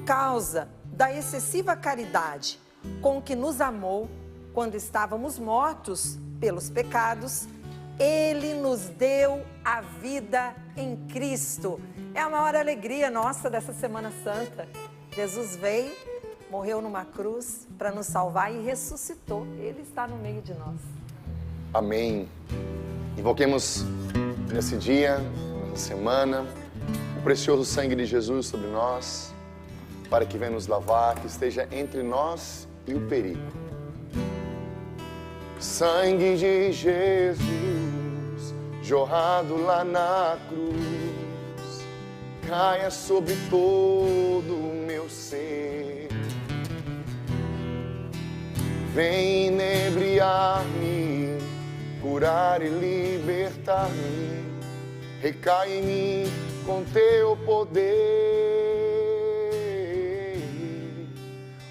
causa da excessiva caridade com que nos amou quando estávamos mortos pelos pecados, Ele nos deu a vida em Cristo. É a maior alegria nossa dessa Semana Santa. Jesus veio, morreu numa cruz para nos salvar e ressuscitou. Ele está no meio de nós. Amém. Invoquemos nesse dia, nessa semana, o precioso sangue de Jesus sobre nós, para que venha nos lavar, que esteja entre nós e o perigo. Sangue de Jesus, jorrado lá na cruz, caia sobre todo o meu ser. Vem inebriar-me, curar e libertar-me, recai em mim com teu poder.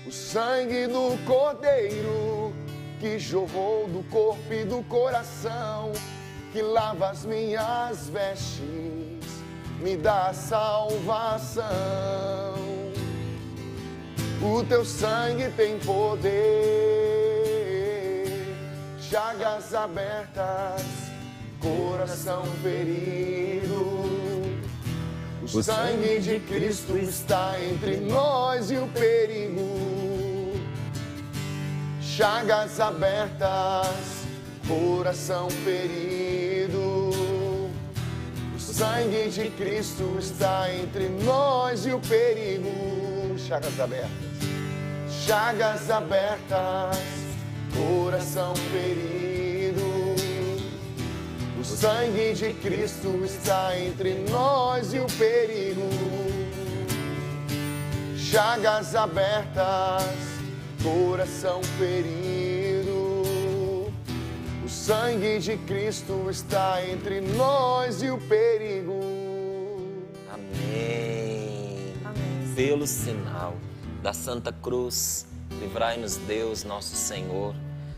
O sangue do Cordeiro que jorrou do corpo e do coração, que lava as minhas vestes, me dá salvação. O teu sangue tem poder, chagas abertas, coração ferido. O sangue de Cristo está entre nós e o perigo. Chagas abertas, coração ferido. O sangue de Cristo está entre nós e o perigo. Chagas abertas, chagas abertas, coração ferido. O sangue de Cristo está entre nós e o perigo. Chagas abertas, coração ferido. O sangue de Cristo está entre nós e o perigo. Amém. Amém. Pelo sinal da Santa Cruz, livrai-nos Deus, nosso Senhor,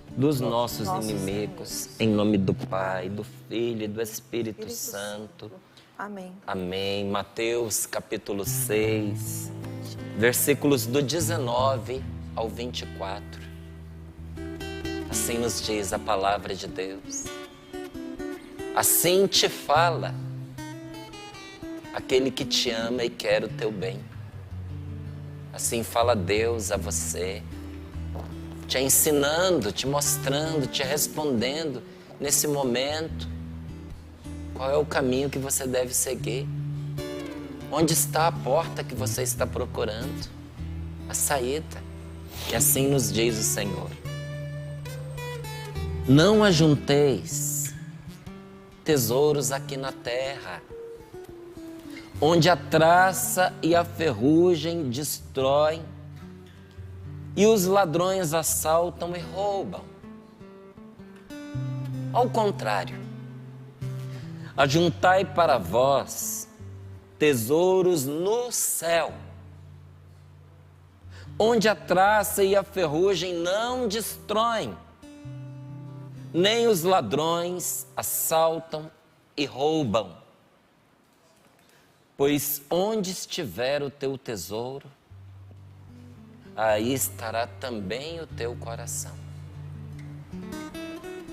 dos nossos inimigos, em nome do Pai, do Filho e do Espírito Santo. Amém. Amém. Mateus capítulo 6, versículos do 19 ao 24. Assim nos diz a palavra de Deus. Assim te fala aquele que te ama e quer o teu bem. Assim fala Deus a você, te ensinando, te mostrando, te respondendo nesse momento qual é o caminho que você deve seguir. Onde está a porta que você está procurando? A saída. E assim nos diz o Senhor. Não ajunteis tesouros aqui na terra, onde a traça e a ferrugem destroem, e os ladrões assaltam e roubam. Ao contrário, ajuntai para vós tesouros no céu, onde a traça e a ferrugem não destroem, nem os ladrões assaltam e roubam. Pois onde estiver o teu tesouro, aí estará também o teu coração.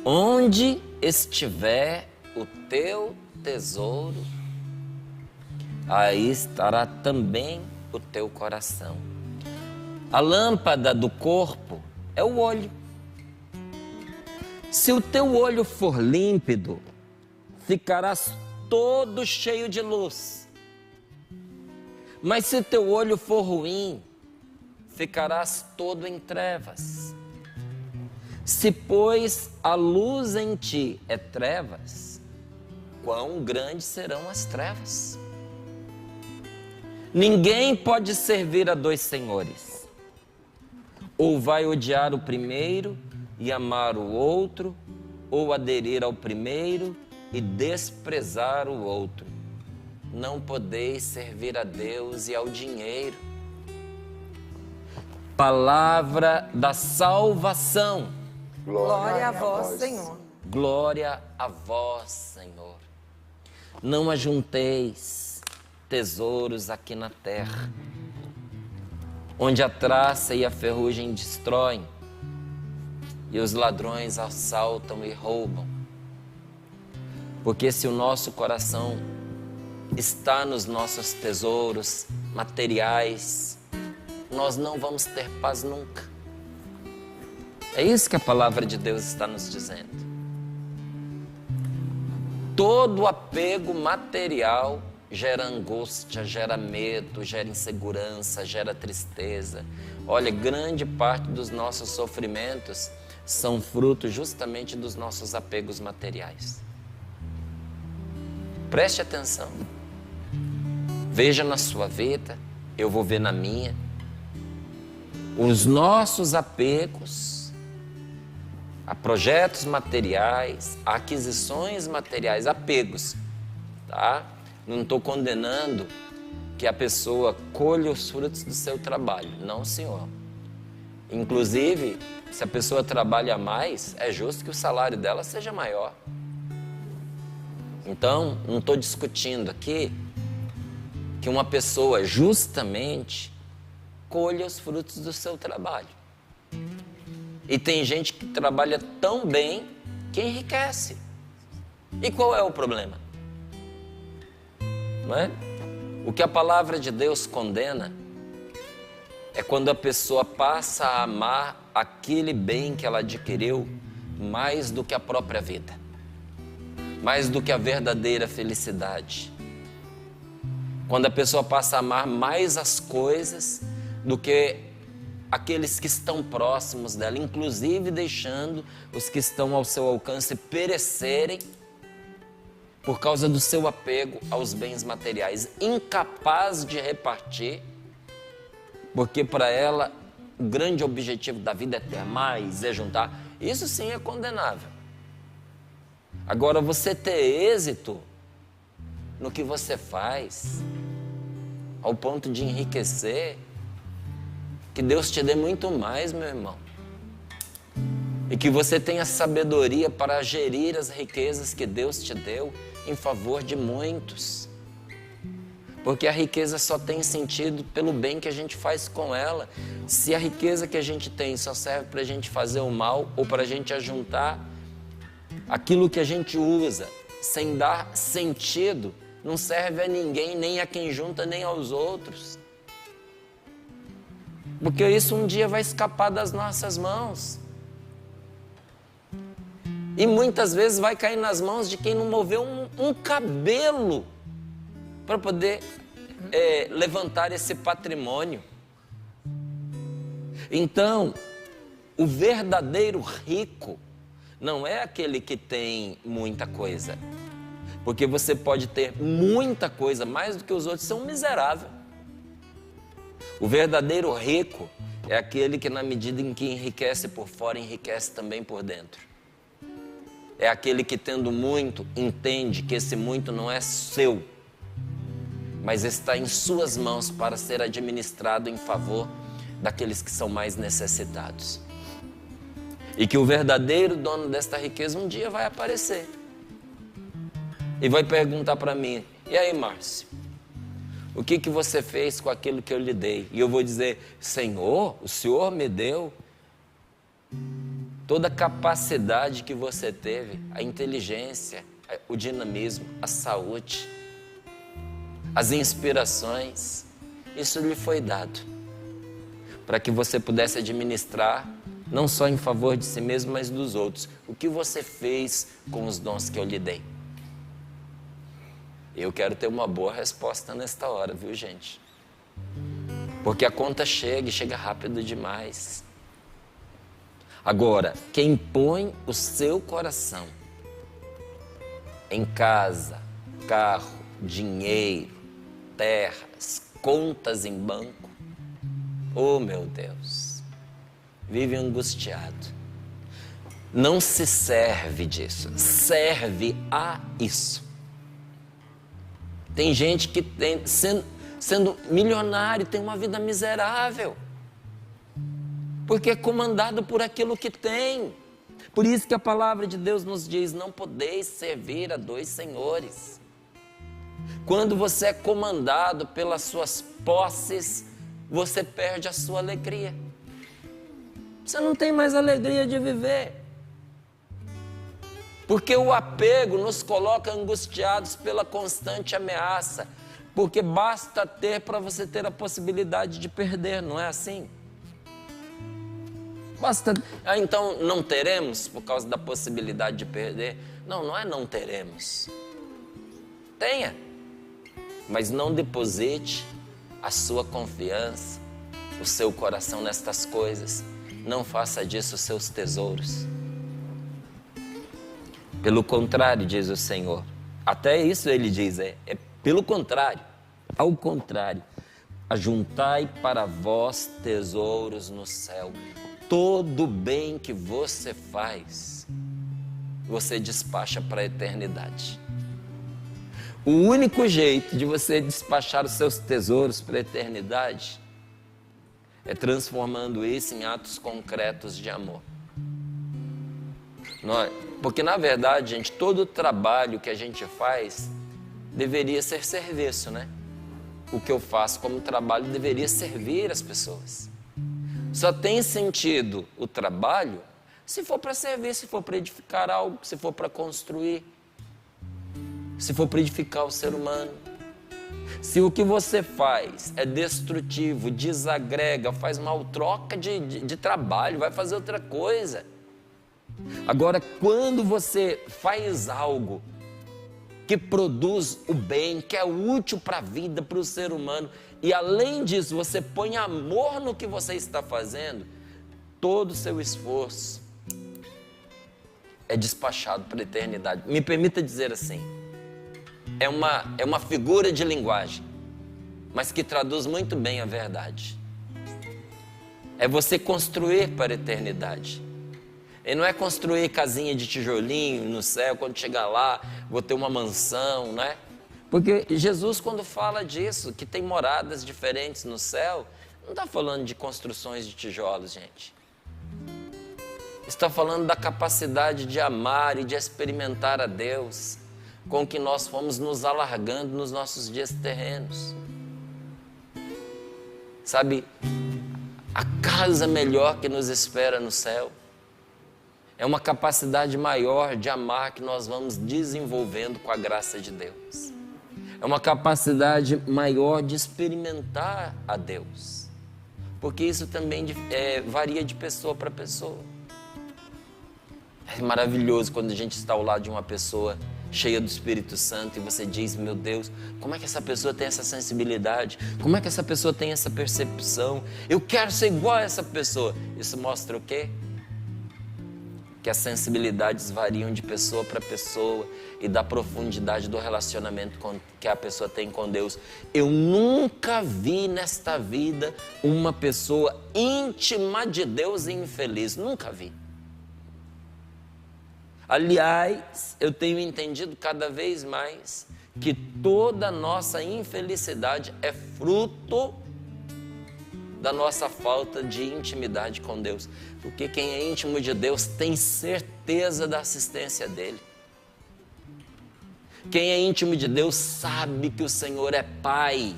Onde estiver o teu tesouro, aí estará também o teu coração. A lâmpada do corpo é o olho. Se o teu olho for límpido, ficarás todo cheio de luz. Mas se teu olho for ruim, ficarás todo em trevas. Se, pois, a luz em ti é trevas, quão grandes serão as trevas? Ninguém pode servir a dois senhores. Ou vai odiar o primeiro e amar o outro, ou aderir ao primeiro e desprezar o outro. Não podeis servir a Deus e ao dinheiro. Palavra da salvação. Glória a vós, Senhor. Glória a vós, Senhor. Não ajunteis tesouros aqui na terra, onde a traça e a ferrugem destroem, e os ladrões assaltam e roubam. Porque se o nosso coração está nos nossos tesouros materiais, nós não vamos ter paz nunca. É isso que a palavra de Deus está nos dizendo. Todo apego material gera angústia, gera medo, gera insegurança, gera tristeza. Olha, grande parte dos nossos sofrimentos são fruto justamente dos nossos apegos materiais. Preste atenção. Veja na sua vida, eu vou ver na minha. Os nossos apegos a projetos materiais, a aquisições materiais, apegos, tá? Não estou condenando que a pessoa colha os frutos do seu trabalho. Não, senhor. Inclusive, se a pessoa trabalha mais, é justo que o salário dela seja maior. Então, não estou discutindo aqui que uma pessoa justamente colha os frutos do seu trabalho. E tem gente que trabalha tão bem que enriquece. E qual é o problema? Não é? O que a palavra de Deus condena é quando a pessoa passa a amar aquele bem que ela adquiriu mais do que a própria vida, mais do que a verdadeira felicidade. Quando a pessoa passa a amar mais as coisas do que aqueles que estão próximos dela, inclusive deixando os que estão ao seu alcance perecerem por causa do seu apego aos bens materiais, incapaz de repartir, porque para ela o grande objetivo da vida é ter mais, é juntar. Isso sim é condenável. Agora, você ter êxito no que você faz, ao ponto de enriquecer, que Deus te dê muito mais, meu irmão. E que você tenha sabedoria para gerir as riquezas que Deus te deu em favor de muitos. Porque a riqueza só tem sentido pelo bem que a gente faz com ela. Se a riqueza que a gente tem só serve para a gente fazer o mal ou para a gente ajuntar aquilo que a gente usa sem dar sentido, não serve a ninguém, nem a quem junta, nem aos outros. Porque isso um dia vai escapar das nossas mãos. E muitas vezes vai cair nas mãos de quem não moveu um cabelo para poder levantar esse patrimônio. Então, o verdadeiro rico não é aquele que tem muita coisa. Porque você pode ter muita coisa, mais do que os outros, são miserável. O verdadeiro rico é aquele que, na medida em que enriquece por fora, enriquece também por dentro. É aquele que, tendo muito, entende que esse muito não é seu, mas está em suas mãos para ser administrado em favor daqueles que são mais necessitados. E que o verdadeiro dono desta riqueza um dia vai aparecer e vai perguntar para mim: e aí, Márcio, o que você fez com aquilo que eu lhe dei? E eu vou dizer: Senhor, o Senhor me deu toda a capacidade que você teve, a inteligência, o dinamismo, a saúde, as inspirações. Isso lhe foi dado para que você pudesse administrar não só em favor de si mesmo, mas dos outros. O que você fez com os dons que eu lhe dei? Eu quero ter uma boa resposta nesta hora, viu, gente? Porque a conta chega e chega rápido demais. Agora, quem põe o seu coração em casa, carro, dinheiro, terras, contas em banco, oh meu Deus, vive angustiado. Não se serve disso, serve a isso. Tem gente que sendo milionário tem uma vida miserável, porque é comandado por aquilo que tem. Por isso que a palavra de Deus nos diz: não podeis servir a dois senhores. Quando você é comandado pelas suas posses você perde a sua alegria. Você não tem mais alegria de viver. Porque o apego nos coloca angustiados pela constante ameaça. Porque basta ter para você ter a possibilidade de perder, não é assim? Basta. Então não teremos por causa da possibilidade de perder? Não, não é não teremos. Tenha. Mas não deposite a sua confiança, o seu coração nestas coisas. Não faça disso os seus tesouros. Pelo contrário, diz o Senhor. Até isso ele diz, é pelo contrário. Ao contrário, ajuntai para vós tesouros no céu. Todo bem que você faz, você despacha para a eternidade. O único jeito de você despachar os seus tesouros para a eternidade é transformando isso em atos concretos de amor. Porque, na verdade, gente, todo o trabalho que a gente faz deveria ser serviço, né? O que eu faço como trabalho deveria servir as pessoas. Só tem sentido o trabalho se for para servir, se for para edificar algo, se for para construir, se for para edificar o ser humano. Se o que você faz é destrutivo, desagrega, faz mal, troca de trabalho, vai fazer outra coisa. Agora, quando você faz algo que produz o bem, que é útil para a vida, para o ser humano, e além disso você põe amor no que você está fazendo, todo o seu esforço é despachado para a eternidade. Me permita dizer assim, é uma figura de linguagem, mas que traduz muito bem a verdade. É você construir para a eternidade. E não é construir casinha de tijolinho no céu, quando chegar lá, vou ter uma mansão, né? Porque Jesus, quando fala disso, que tem moradas diferentes no céu, não está falando de construções de tijolos, gente. Está falando da capacidade de amar e de experimentar a Deus, com que nós fomos nos alargando nos nossos dias terrenos. Sabe, a casa melhor que nos espera no céu é uma capacidade maior de amar que nós vamos desenvolvendo com a graça de Deus. É uma capacidade maior de experimentar a Deus. Porque isso também varia de pessoa para pessoa. É maravilhoso quando a gente está ao lado de uma pessoa cheia do Espírito Santo e você diz, meu Deus, como é que essa pessoa tem essa sensibilidade? Como é que essa pessoa tem essa percepção? Eu quero ser igual a essa pessoa. Isso mostra o quê? Que as sensibilidades variam de pessoa para pessoa e da profundidade do relacionamento que a pessoa tem com Deus. Eu nunca vi nesta vida uma pessoa íntima de Deus e infeliz. Nunca vi. Aliás, eu tenho entendido cada vez mais que toda nossa infelicidade é fruto da nossa falta de intimidade com Deus. Porque quem é íntimo de Deus tem certeza da assistência dele. Quem é íntimo de Deus sabe que o Senhor é Pai,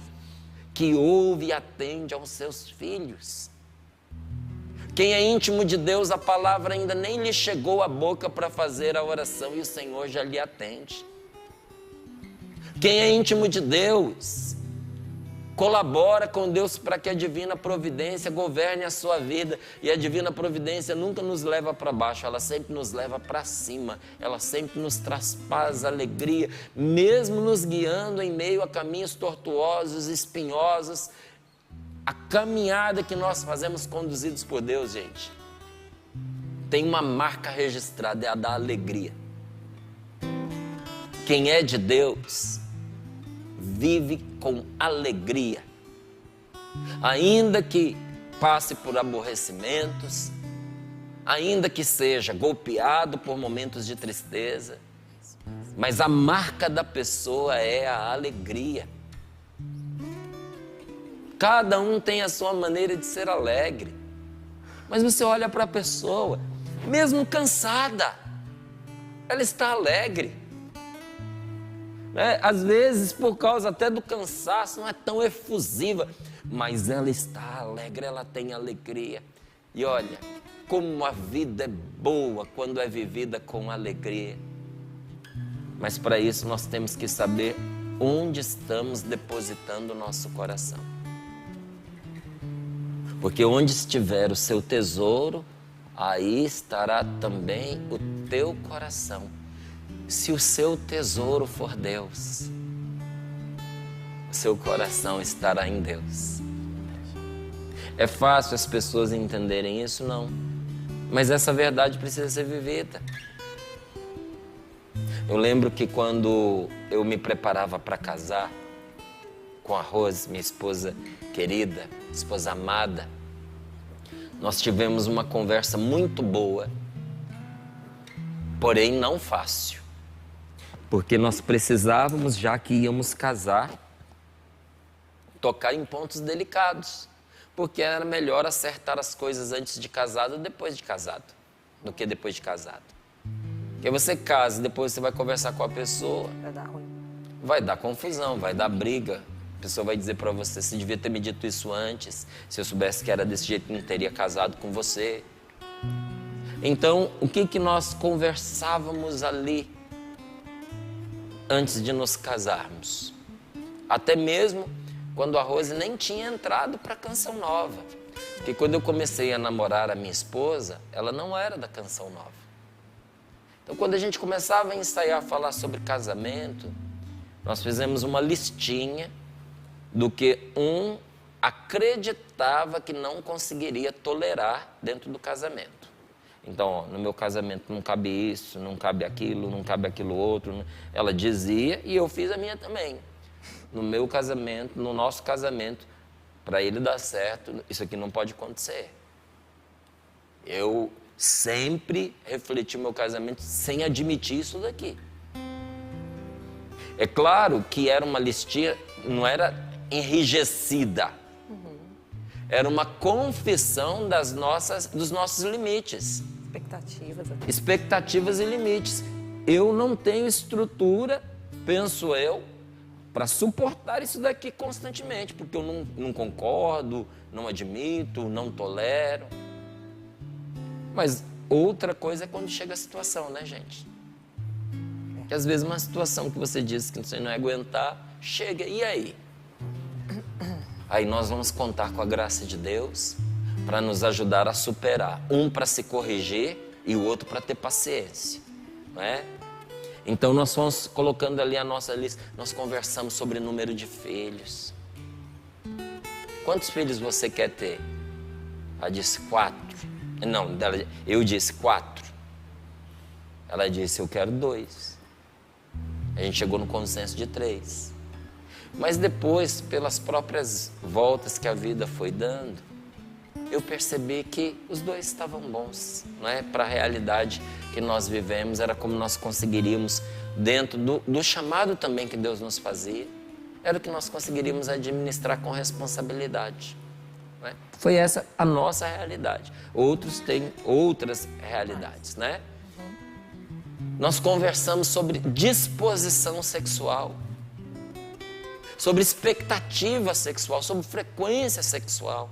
que ouve e atende aos seus filhos. Quem é íntimo de Deus, a palavra ainda nem lhe chegou à boca para fazer a oração e o Senhor já lhe atende. Quem é íntimo de Deus colabora com Deus para que a divina providência governe a sua vida. E a divina providência nunca nos leva para baixo, ela sempre nos leva para cima. Ela sempre nos traz paz, alegria, mesmo nos guiando em meio a caminhos tortuosos, espinhosos. A caminhada que nós fazemos conduzidos por Deus, gente, tem uma marca registrada, é a da alegria. Quem é de Deus vive com alegria, ainda que passe por aborrecimentos, ainda que seja golpeado por momentos de tristeza, mas a marca da pessoa é a alegria. Cada um tem a sua maneira de ser alegre, mas você olha para a pessoa, mesmo cansada, ela está alegre. Às vezes, por causa até do cansaço, não é tão efusiva, mas ela está alegre, ela tem alegria. E olha, como a vida é boa quando é vivida com alegria. Mas para isso nós temos que saber onde estamos depositando o nosso coração. Porque onde estiver o seu tesouro, aí estará também o teu coração. Se o seu tesouro for Deus, o seu coração estará em Deus. É fácil as pessoas entenderem isso? Não. Mas essa verdade precisa ser vivida. Eu lembro que quando eu me preparava para casar com a Rose, minha esposa querida, esposa amada, nós tivemos uma conversa muito boa, porém não fácil. Porque nós precisávamos, já que íamos casar, tocar em pontos delicados. Porque era melhor acertar as coisas antes de casado ou depois de casado, do que depois de casado. Porque você casa e depois você vai conversar com a pessoa, Vai dar ruim. vai dar confusão, vai dar briga. A pessoa vai dizer para você, você devia ter me dito isso antes. Se eu soubesse que era desse jeito, não teria casado com você. Então, o que nós conversávamos ali antes de nos casarmos? Até mesmo quando a Rose nem tinha entrado para a Canção Nova. Porque quando eu comecei a namorar a minha esposa, ela não era da Canção Nova. Então, quando a gente começava a ensaiar, a falar sobre casamento, nós fizemos uma listinha do que um acreditava que não conseguiria tolerar dentro do casamento. Então, ó, no meu casamento não cabe isso, não cabe aquilo outro. Ela dizia e eu fiz a minha também. No meu casamento, no nosso casamento, para ele dar certo, isso aqui não pode acontecer. Eu sempre refleti o meu casamento sem admitir isso daqui. É claro que era uma listinha, não era enrijecida. Era uma confissão dos nossos limites. Expectativas e limites. Eu não tenho estrutura, penso eu, para suportar isso daqui constantemente, porque eu não concordo, não admito, não tolero. Mas outra coisa é quando chega a situação, né, gente? Que às vezes uma situação que você diz que você não vai aguentar, chega, e aí? Aí nós vamos contar com a graça de Deus para nos ajudar a superar. Um para se corrigir e o outro para ter paciência, não é? Então nós fomos colocando ali a nossa lista, nós conversamos sobre número de filhos. Quantos filhos você quer ter? Ela disse 4. Não, eu disse 4. Ela disse, eu quero 2. A gente chegou no consenso de 3. Mas depois, pelas próprias voltas que a vida foi dando, eu percebi que os 2 estavam bons, não é? Para a realidade que nós vivemos, era como nós conseguiríamos, dentro do chamado também que Deus nos fazia, era o que nós conseguiríamos administrar com responsabilidade. Não é? Foi essa a nossa realidade. Outros têm outras realidades, né? Nós conversamos sobre disposição sexual, sobre expectativa sexual, sobre frequência sexual,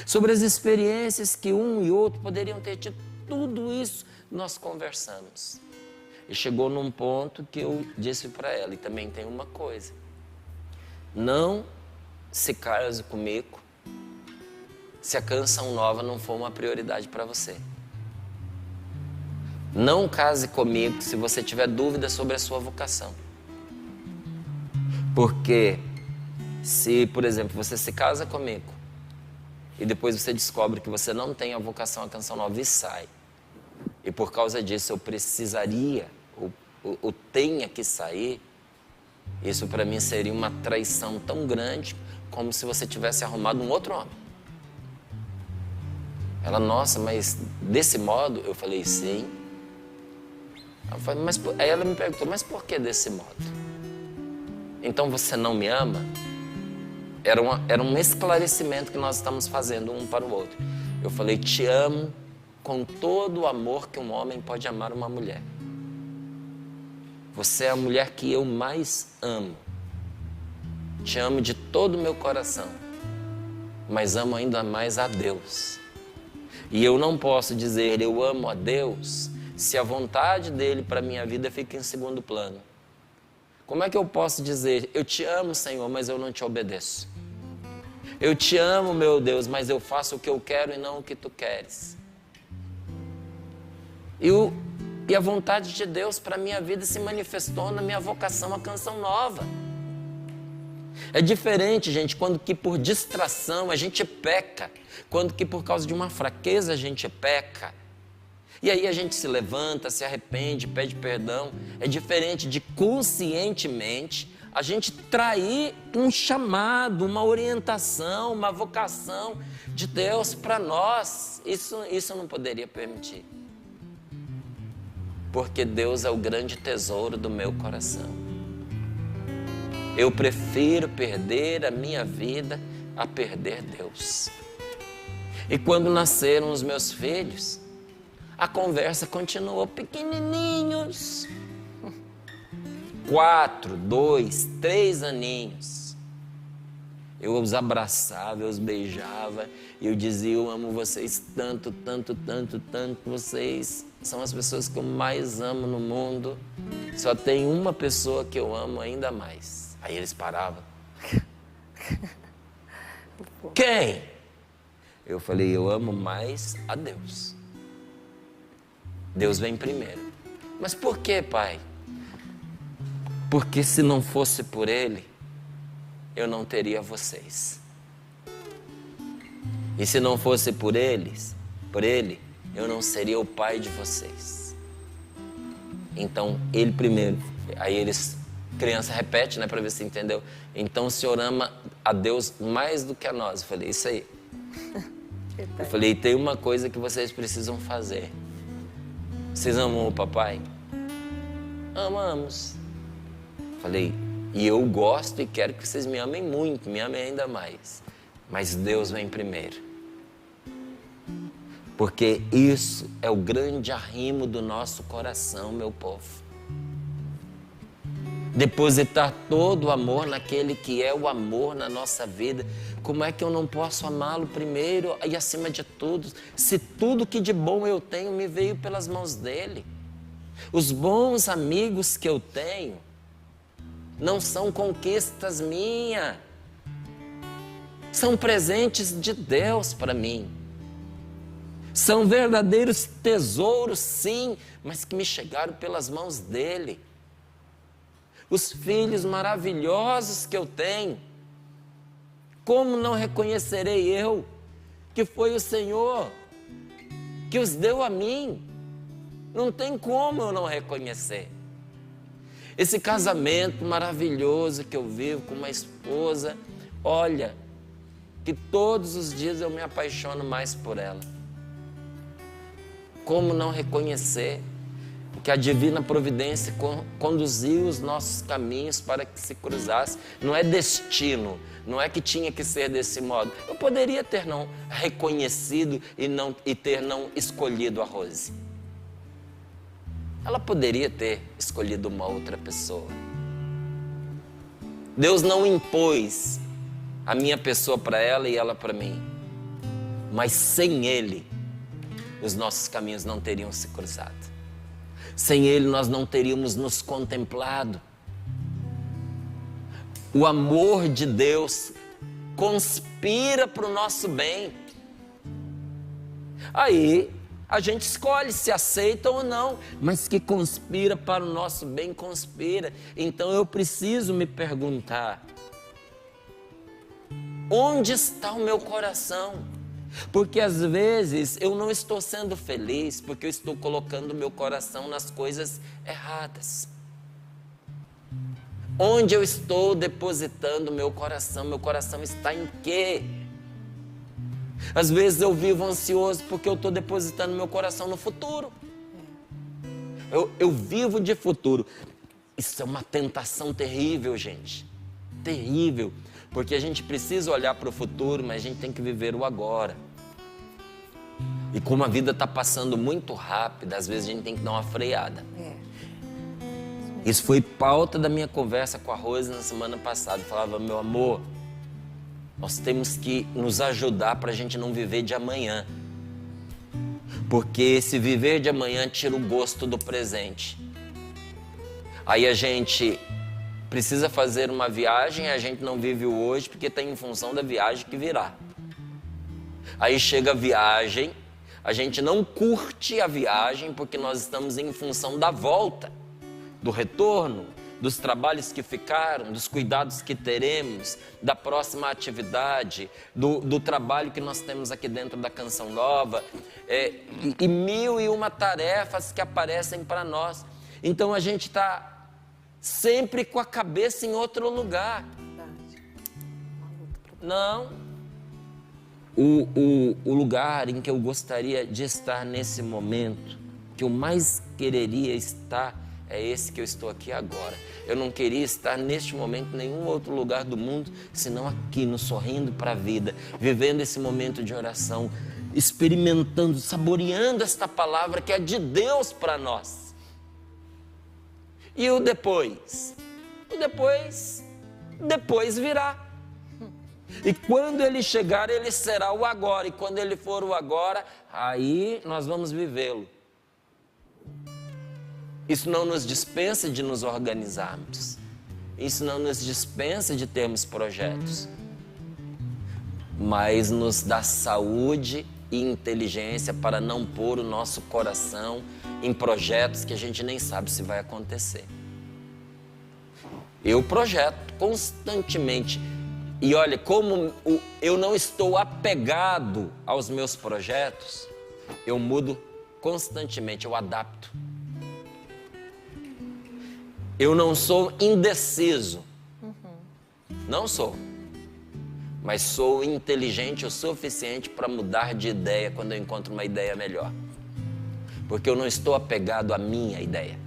sobre as experiências que um e outro poderiam ter tido. Tudo isso nós conversamos. E chegou num ponto que eu disse para ela, e também tem uma coisa: não se case comigo se a Canção Nova não for uma prioridade para você. Não case comigo se você tiver dúvida sobre a sua vocação. Porque se, por exemplo, você se casa comigo e depois você descobre que você não tem a vocação à Canção Nova e sai, e por causa disso eu precisaria ou tenha que sair, isso para mim seria uma traição tão grande como se você tivesse arrumado um outro homem. Ela, nossa, mas desse modo? Eu falei, sim. Aí ela me perguntou, mas por que desse modo? Então você não me ama? Era um esclarecimento que nós estamos fazendo um para o outro. Eu falei, te amo com todo o amor que um homem pode amar uma mulher. Você é a mulher que eu mais amo. Te amo de todo o meu coração. mas amo ainda mais a Deus. E eu não posso dizer eu amo a Deus se a vontade dele para a minha vida fica em segundo plano. Como é que eu posso dizer eu te amo, Senhor, mas eu não te obedeço? Eu te amo, meu Deus, mas eu faço o que eu quero e não o que tu queres. E a vontade de Deus para a minha vida se manifestou na minha vocação à Canção Nova. É diferente, gente, quando que por distração a gente peca, quando que por causa de uma fraqueza a gente peca. E aí a gente se levanta, se arrepende, pede perdão. É diferente de conscientemente a gente trair um chamado, uma orientação, uma vocação de Deus para nós. Isso eu não poderia permitir. Porque Deus é o grande tesouro do meu coração. Eu prefiro perder a minha vida a perder Deus. E quando nasceram os meus filhos, a conversa continuou pequenininhos. 4, 2, 3 aninhos. Eu os abraçava, eu os beijava, e eu dizia, eu amo vocês tanto, tanto, tanto, tanto. Vocês são as pessoas que eu mais amo no mundo. Só tem uma pessoa que eu amo ainda mais. Aí eles paravam. Quem? Eu falei, eu amo mais a Deus. Deus vem primeiro. Mas por que, pai? Porque se não fosse por Ele, eu não teria vocês. E se não fosse por Ele, eu não seria o pai de vocês. Então, Ele primeiro. Aí eles, criança repete, né, para ver se entendeu. Então o Senhor ama a Deus mais do que a nós. Eu falei, isso aí. Eu falei, tem uma coisa que vocês precisam fazer. Vocês amam o papai? Amamos. Falei, e eu gosto e quero que vocês me amem muito, me amem ainda mais. Mas Deus vem primeiro. Porque isso é o grande arrimo do nosso coração, meu povo. Depositar todo o amor naquele que é o amor na nossa vida. Como é que eu não posso amá-lo primeiro e acima de tudo, se tudo que de bom eu tenho me veio pelas mãos dele? Os bons amigos que eu tenho não são conquistas minhas, são presentes de Deus para mim. São verdadeiros tesouros, sim, mas que me chegaram pelas mãos dele. Os filhos maravilhosos que eu tenho, como não reconhecerei eu que foi o Senhor que os deu a mim? Não tem como eu não reconhecer. Esse casamento maravilhoso que eu vivo com uma esposa, olha, que todos os dias eu me apaixono mais por ela. Como não reconhecer que a divina providência conduziu os nossos caminhos para que se cruzasse? Não é destino, não é que tinha que ser desse modo. Eu poderia ter não reconhecido e ter não escolhido a Rose. Ela poderia ter escolhido uma outra pessoa. Deus não impôs a minha pessoa para ela e ela para mim. Mas sem Ele, os nossos caminhos não teriam se cruzado. Sem Ele, nós não teríamos nos contemplado. O amor de Deus conspira para o nosso bem. Aí, a gente escolhe se aceita ou não, mas que conspira para o nosso bem, conspira. Então eu preciso me perguntar, onde está o meu coração? Porque às vezes eu não estou sendo feliz, porque eu estou colocando o meu coração nas coisas erradas. Onde eu estou depositando o meu coração? Meu coração está em quê? Às vezes eu vivo ansioso porque eu estou depositando meu coração no futuro. Eu vivo de futuro. Isso é uma tentação terrível, gente. Terrível. Porque a gente precisa olhar para o futuro, mas a gente tem que viver o agora. E como a vida está passando muito rápido, às vezes a gente tem que dar uma freada. Isso foi pauta da minha conversa com a Rose na semana passada. Eu falava, meu amor, Nós temos que nos ajudar para a gente não viver de amanhã. Porque esse viver de amanhã tira o gosto do presente. Aí a gente precisa fazer uma viagem, a gente não vive o hoje porque está em função da viagem que virá. Aí chega a viagem, a gente não curte a viagem porque nós estamos em função da volta, do retorno, dos trabalhos que ficaram, dos cuidados que teremos, da próxima atividade, do trabalho que nós temos aqui dentro da Canção Nova, e mil e uma tarefas que aparecem para nós. Então a gente está sempre com a cabeça em outro lugar. Não. O lugar em que eu gostaria de estar nesse momento, que eu mais quereria estar, é esse que eu estou aqui agora. Eu não queria estar neste momento em nenhum outro lugar do mundo, senão aqui, no Sorrindo para a Vida, vivendo esse momento de oração, experimentando, saboreando esta palavra que é de Deus para nós. E o depois? O depois virá. E quando ele chegar, ele será o agora. E quando ele for o agora, aí nós vamos vivê-lo. Isso não nos dispensa de nos organizarmos. Isso não nos dispensa de termos projetos. Mas nos dá saúde e inteligência para não pôr o nosso coração em projetos que a gente nem sabe se vai acontecer. Eu projeto constantemente. E olha, como eu não estou apegado aos meus projetos, eu mudo constantemente, eu adapto. Eu não sou indeciso, não sou, mas sou inteligente o suficiente para mudar de ideia quando eu encontro uma ideia melhor. Porque eu não estou apegado à minha ideia.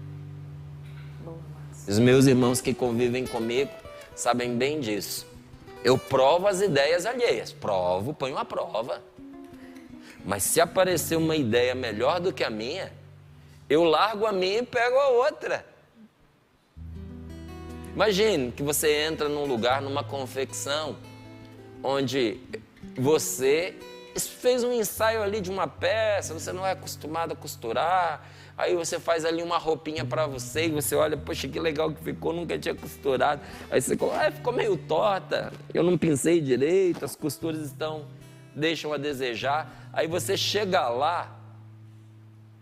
Os meus irmãos que convivem comigo sabem bem disso. Eu provo as ideias alheias, ponho à prova. Mas se aparecer uma ideia melhor do que a minha, eu largo a minha e pego a outra. Imagine que você entra num lugar, numa confecção, onde você fez um ensaio ali de uma peça, você não é acostumado a costurar, aí você faz ali uma roupinha para você e você olha, poxa, que legal que ficou, nunca tinha costurado. Aí você fala, ficou meio torta, eu não pensei direito, as costuras deixam a desejar. Aí você chega lá,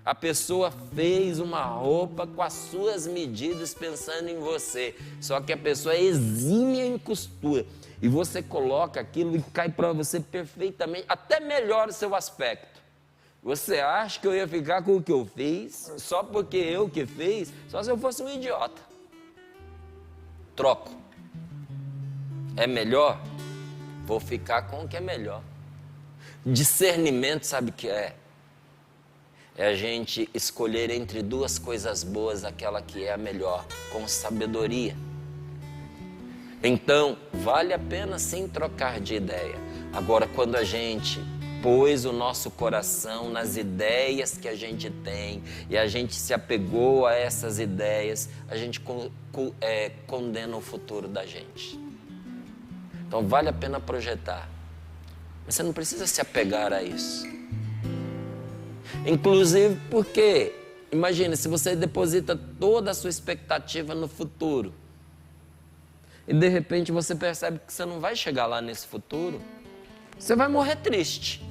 a pessoa fez uma roupa com as suas medidas pensando em você, só que a pessoa é exímia em costura. E você coloca aquilo e cai para você perfeitamente, até melhora o seu aspecto. Você acha que eu ia ficar com o que eu fiz, só porque eu que fiz, só se eu fosse um idiota. Troco. É melhor? Vou ficar com o que é melhor. Discernimento, sabe o que é? É a gente escolher entre duas coisas boas aquela que é a melhor, com sabedoria. Então, vale a pena sim trocar de ideia. Agora, quando a gente pôs o nosso coração nas ideias que a gente tem e a gente se apegou a essas ideias, a gente condena o futuro da gente. Então, vale a pena projetar. Mas você não precisa se apegar a isso. Inclusive porque, imagine, se você deposita toda a sua expectativa no futuro e de repente você percebe que você não vai chegar lá nesse futuro, você vai morrer triste.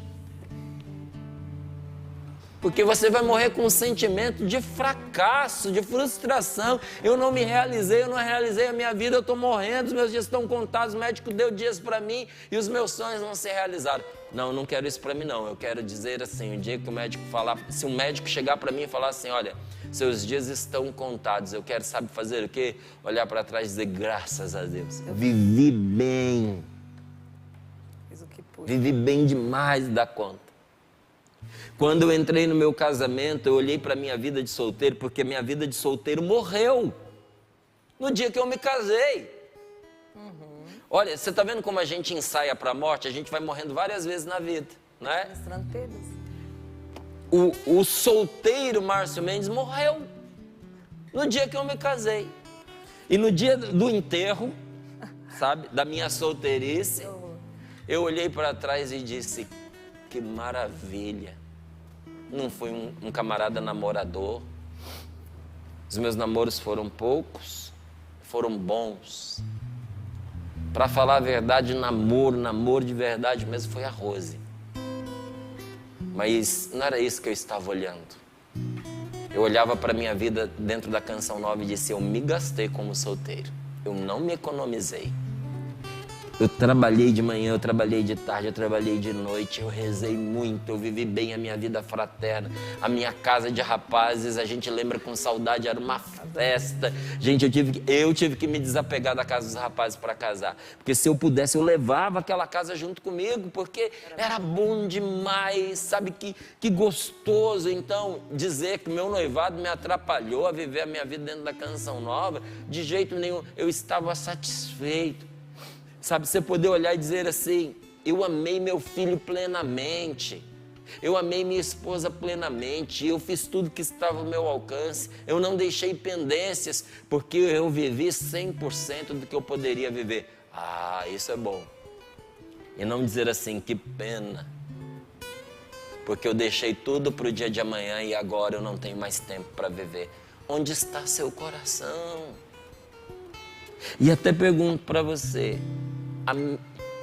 Porque você vai morrer com um sentimento de fracasso, de frustração. Eu não me realizei, eu não realizei a minha vida, eu estou morrendo, os meus dias estão contados, o médico deu dias para mim e os meus sonhos não se realizaram. Não, eu não quero isso para mim não, eu quero dizer assim, o dia que o médico falar, se um médico chegar para mim e falar assim, olha, seus dias estão contados, eu quero, sabe fazer o quê? Olhar para trás e dizer, graças a Deus, vivi bem. Fiz o que pude. Vivi bem demais da conta. Quando eu entrei no meu casamento, eu olhei para a minha vida de solteiro, porque minha vida de solteiro morreu no dia que eu me casei. Olha, você está vendo como a gente ensaia para a morte? A gente vai morrendo várias vezes na vida, né? O solteiro Márcio Mendes morreu no dia que eu me casei. E no dia do enterro, sabe, da minha solteirice, Eu olhei para trás e disse, que maravilha. Não fui um camarada namorador. Os meus namoros foram poucos, foram bons. Para falar a verdade, namoro de verdade mesmo foi a Rose. Mas não era isso que eu estava olhando. Eu olhava para a minha vida dentro da Canção Nova e disse, eu me gastei como solteiro. Eu não me economizei. Eu trabalhei de manhã, eu trabalhei de tarde, eu trabalhei de noite, eu rezei muito, eu vivi bem a minha vida fraterna. A minha casa de rapazes, a gente lembra com saudade, era uma festa. Gente, eu tive que me desapegar da casa dos rapazes para casar. Porque se eu pudesse, eu levava aquela casa junto comigo, porque era bom demais, sabe, que gostoso. Então, dizer que meu noivado me atrapalhou a viver a minha vida dentro da Canção Nova, de jeito nenhum, eu estava satisfeito. Sabe, você poder olhar e dizer assim, eu amei meu filho plenamente, eu amei minha esposa plenamente, eu fiz tudo que estava ao meu alcance, eu não deixei pendências, porque eu vivi 100% do que eu poderia viver. Ah, isso é bom. E não dizer assim, que pena, porque eu deixei tudo para o dia de amanhã e agora eu não tenho mais tempo para viver. Onde está seu coração? E até pergunto para você,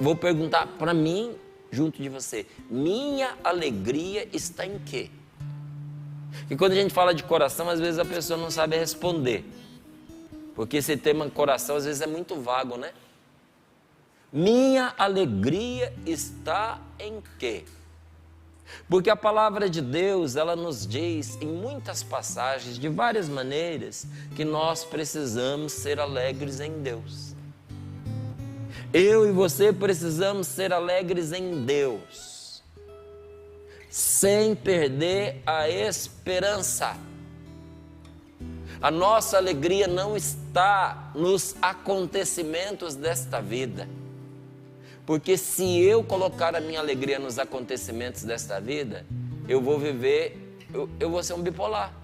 vou perguntar para mim, junto de você, minha alegria está em quê? E quando a gente fala de coração, às vezes a pessoa não sabe responder, porque esse tema coração às vezes é muito vago, né? Minha alegria está em quê? Porque a palavra de Deus, ela nos diz em muitas passagens, de várias maneiras, que nós precisamos ser alegres em Deus. Eu e você precisamos ser alegres em Deus, sem perder a esperança. A nossa alegria não está nos acontecimentos desta vida. Porque se eu colocar a minha alegria nos acontecimentos desta vida, eu vou viver, eu vou ser um bipolar.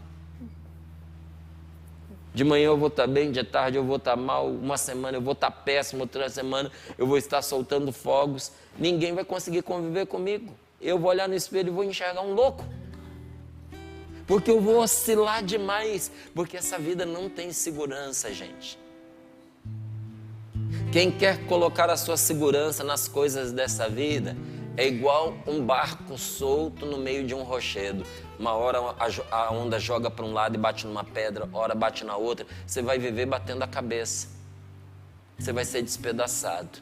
De manhã eu vou estar bem, de tarde eu vou estar mal, uma semana eu vou estar péssimo, outra semana eu vou estar soltando fogos. Ninguém vai conseguir conviver comigo. Eu vou olhar no espelho e vou enxergar um louco. Porque eu vou oscilar demais, porque essa vida não tem segurança, gente. Quem quer colocar a sua segurança nas coisas dessa vida é igual um barco solto no meio de um rochedo. Uma hora a onda joga para um lado e bate numa pedra, hora bate na outra. Você vai viver batendo a cabeça. Você vai ser despedaçado.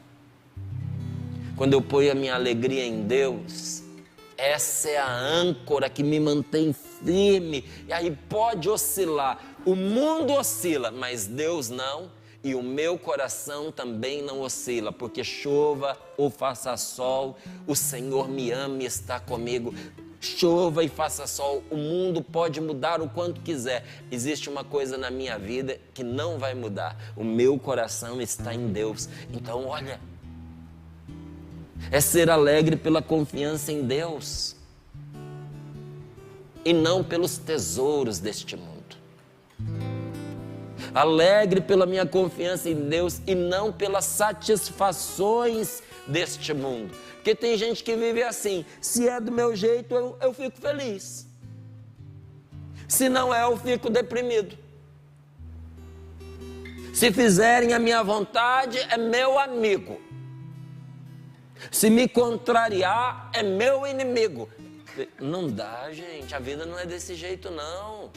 Quando eu ponho a minha alegria em Deus, essa é a âncora que me mantém firme. E aí pode oscilar. O mundo oscila, mas Deus não. E o meu coração também não oscila, porque chova ou faça sol, o Senhor me ama e está comigo. Chova e faça sol, o mundo pode mudar o quanto quiser. Existe uma coisa na minha vida que não vai mudar. O meu coração está em Deus. Então, olha, é ser alegre pela confiança em Deus e não pelos tesouros deste mundo. Alegre pela minha confiança em Deus e não pelas satisfações deste mundo. Porque tem gente que vive assim, se é do meu jeito eu fico feliz. Se não é, eu fico deprimido. Se fizerem a minha vontade, é meu amigo. Se me contrariar, é meu inimigo. Não dá, gente, a vida não é desse jeito não.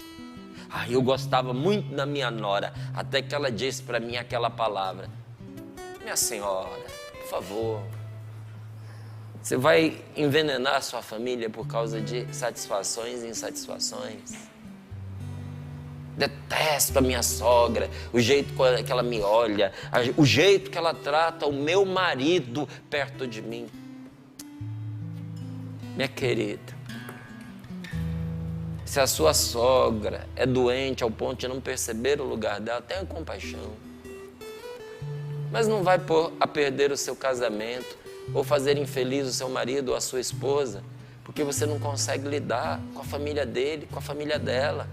Eu gostava muito da minha nora, até que ela disse para mim aquela palavra: minha senhora, por favor, você vai envenenar a sua família por causa de satisfações e insatisfações? Detesto a minha sogra, o jeito que ela me olha, o jeito que ela trata o meu marido perto de mim. Minha querida, se a sua sogra é doente ao ponto de não perceber o lugar dela, tenha compaixão. Mas não vai pôr a perder o seu casamento ou fazer infeliz o seu marido ou a sua esposa, porque você não consegue lidar com a família dele, com a família dela.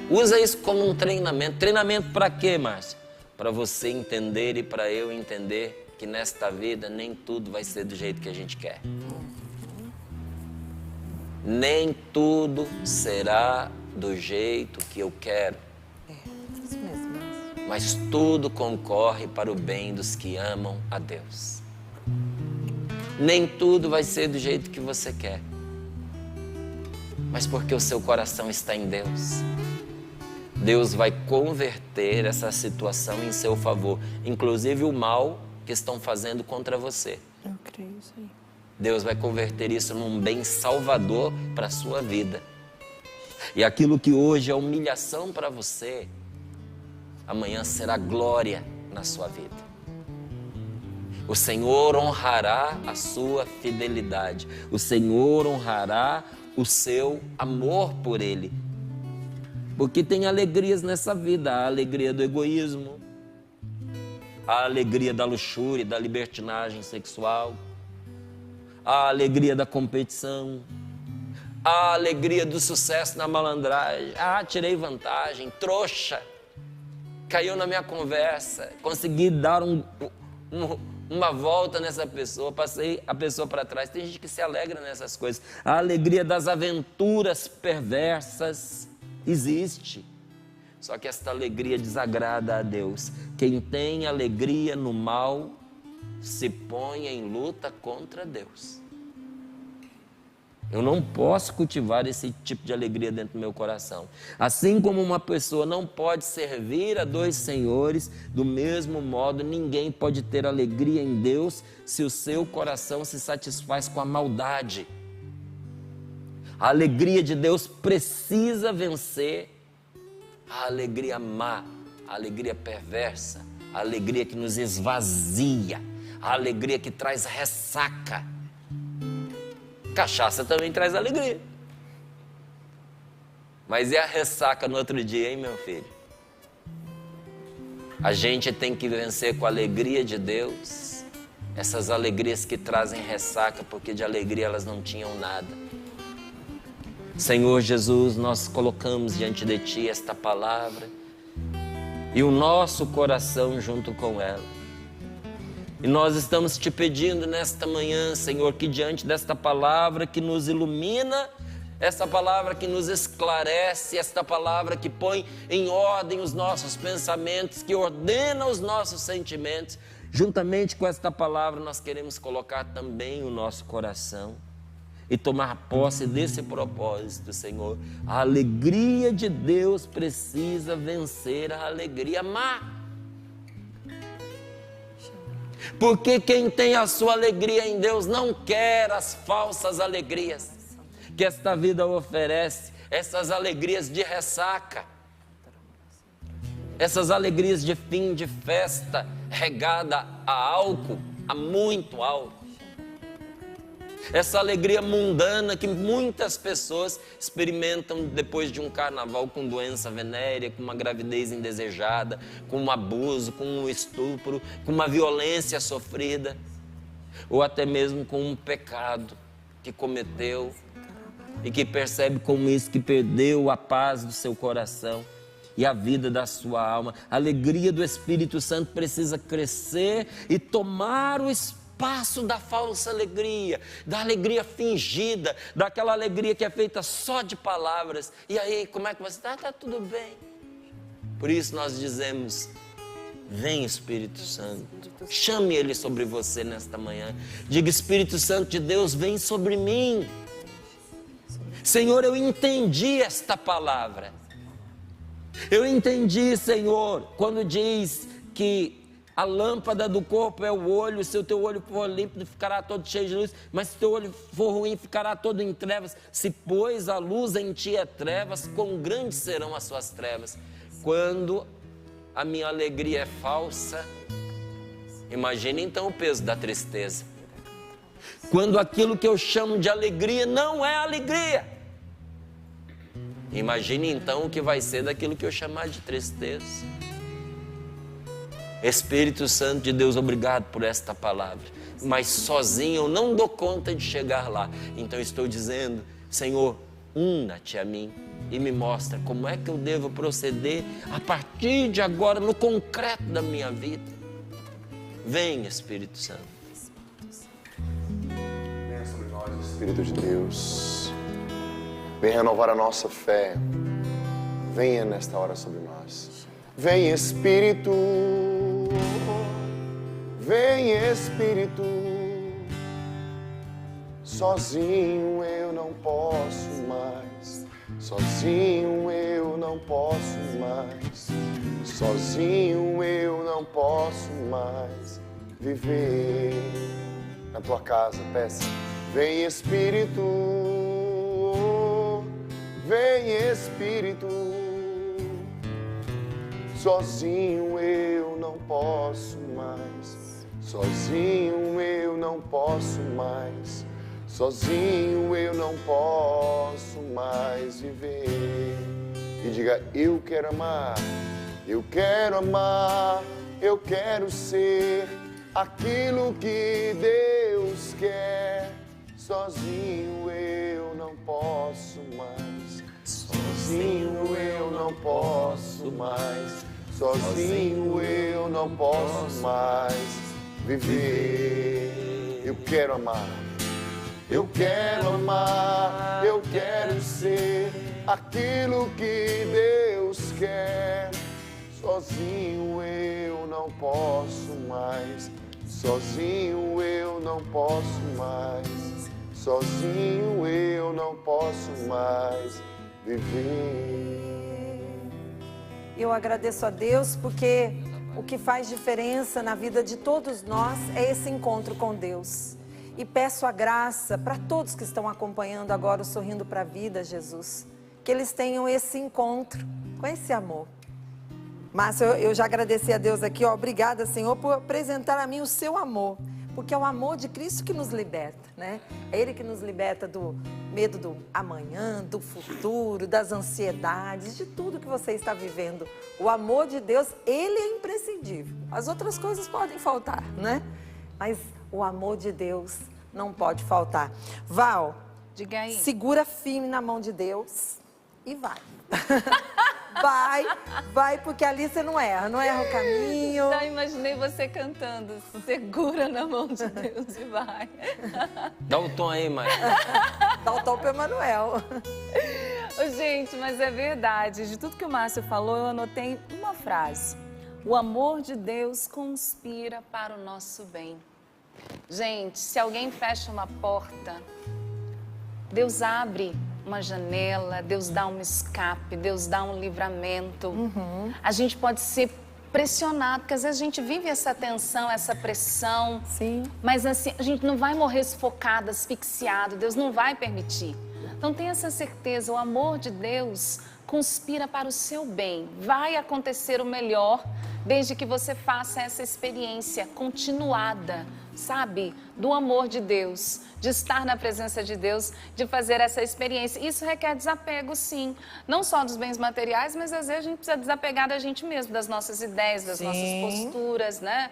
Usa isso como um treinamento. Treinamento para quê, Márcio? Para você entender e para eu entender que nesta vida nem tudo vai ser do jeito que a gente quer. Nem tudo será do jeito que eu quero. Isso mesmo. Mas tudo concorre para o bem dos que amam a Deus. Nem tudo vai ser do jeito que você quer. Mas porque o seu coração está em Deus, Deus vai converter essa situação em seu favor, inclusive o mal que estão fazendo contra você. Eu creio isso aí. Deus vai converter isso num bem salvador para a sua vida. E aquilo que hoje é humilhação para você, amanhã será glória na sua vida. O Senhor honrará a sua fidelidade. O Senhor honrará o seu amor por Ele. Porque tem alegrias nessa vida. A alegria do egoísmo, a alegria da luxúria, da libertinagem sexual, a alegria da competição, a alegria do sucesso na malandragem. Ah, tirei vantagem, trouxa, caiu na minha conversa, consegui dar uma volta nessa pessoa, passei a pessoa para trás. Tem gente que se alegra nessas coisas. A alegria das aventuras perversas existe. Só que esta alegria desagrada a Deus. Quem tem alegria no mal se põe em luta contra Deus. Eu não posso cultivar esse tipo de alegria dentro do meu coração. Assim como uma pessoa não pode servir a dois senhores, do mesmo modo ninguém pode ter alegria em Deus se o seu coração se satisfaz com a maldade. A alegria de Deus precisa vencer a alegria má, a alegria perversa, a alegria que nos esvazia, a alegria que traz ressaca. Cachaça também traz alegria. Mas e a ressaca no outro dia, hein, meu filho? A gente tem que vencer com a alegria de Deus essas alegrias que trazem ressaca, porque de alegria elas não tinham nada. Senhor Jesus, nós colocamos diante de Ti esta palavra e o nosso coração junto com ela. E nós estamos Te pedindo nesta manhã, Senhor, que diante desta palavra que nos ilumina, esta palavra que nos esclarece, esta palavra que põe em ordem os nossos pensamentos, que ordena os nossos sentimentos, juntamente com esta palavra nós queremos colocar também o nosso coração e tomar posse desse propósito, Senhor. A alegria de Deus precisa vencer a alegria má. Porque quem tem a sua alegria em Deus não quer as falsas alegrias que esta vida oferece, essas alegrias de ressaca, essas alegrias de fim de festa regada a álcool, a muito álcool. Essa alegria mundana que muitas pessoas experimentam depois de um carnaval com doença venérea, com uma gravidez indesejada, com um abuso, com um estupro, com uma violência sofrida, ou até mesmo com um pecado que cometeu e que percebe como isso que perdeu a paz do seu coração e a vida da sua alma. A alegria do Espírito Santo precisa crescer e tomar o espaço da falsa alegria, da alegria fingida, daquela alegria que é feita só de palavras. E aí, como é que você está? Está tudo bem. Por isso nós dizemos: vem Espírito Santo, chame Ele sobre você nesta manhã. Diga: Espírito Santo de Deus, vem sobre mim. Senhor, eu entendi esta palavra. Eu entendi, Senhor, quando diz que a lâmpada do corpo é o olho. Se o teu olho for límpido, ficará todo cheio de luz, mas se o teu olho for ruim, ficará todo em trevas. Se, pois, a luz em ti é trevas, quão grandes serão as suas trevas. Quando a minha alegria é falsa, imagine então o peso da tristeza. Quando aquilo que eu chamo de alegria não é alegria, imagine então o que vai ser daquilo que eu chamar de tristeza. Espírito Santo de Deus, obrigado por esta palavra, mas sozinho eu não dou conta de chegar lá. Então estou dizendo: Senhor, una-te a mim e me mostra como é que eu devo proceder a partir de agora no concreto da minha vida. Vem, Espírito Santo. Venha sobre nós, Espírito de Deus. Venha renovar a nossa fé. Venha nesta hora sobre nós. Vem, Espírito. Vem, Espírito. Sozinho eu não posso mais. Sozinho eu não posso mais. Sozinho eu não posso mais viver. Na tua casa, peça. Vem, Espírito. Vem, Espírito. Sozinho eu não posso mais. Sozinho eu não posso mais. Sozinho eu não posso mais viver. E diga, eu quero amar. Eu quero amar. Eu quero ser aquilo que Deus quer. Sozinho eu não posso mais. Sozinho eu não posso mais. Sozinho eu não posso mais viver. Eu quero amar. Eu quero amar. Eu quero ser aquilo que Deus quer. Sozinho eu não posso mais. Sozinho eu não posso mais. Sozinho eu não posso mais viver. Eu agradeço a Deus porque o que faz diferença na vida de todos nós é esse encontro com Deus. E peço a graça para todos que estão acompanhando agora o Sorrindo para a Vida, Jesus, que eles tenham esse encontro com esse amor. Márcio, eu já agradeci a Deus aqui, ó, obrigada, Senhor, por apresentar a mim o seu amor, porque é o amor de Cristo que nos liberta, né? É Ele que nos liberta do medo do amanhã, do futuro, das ansiedades, de tudo que você está vivendo. O amor de Deus, Ele é imprescindível. As outras coisas podem faltar, né? Mas o amor de Deus não pode faltar. Val, diga aí. Segura firme na mão de Deus e vai. Vai, porque ali você não erra o caminho. Já imaginei você cantando, segura na mão de Deus e vai. Dá o tom aí, Maria. Dá o tom pro Emanuel. Gente, mas é verdade, de tudo que o Márcio falou, eu anotei uma frase. O amor de Deus conspira para o nosso bem. Gente, se alguém fecha uma porta, Deus abre uma janela, Deus dá um escape, Deus dá um livramento. A gente pode ser pressionado, porque às vezes a gente vive essa tensão, essa pressão. Sim. Mas assim, a gente não vai morrer sufocado, asfixiado, Deus não vai permitir. Então tenha essa certeza, o amor de Deus conspira para o seu bem. Vai acontecer o melhor, desde que você faça essa experiência continuada, sabe? Do amor de Deus, de estar na presença de Deus, de fazer essa experiência. Isso requer desapego, sim. Não só dos bens materiais, mas às vezes a gente precisa desapegar da gente mesmo, das nossas ideias, das nossas posturas, né?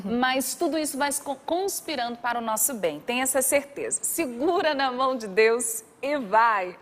Mas tudo isso vai conspirando para o nosso bem. Tenha essa certeza. Segura na mão de Deus e vai.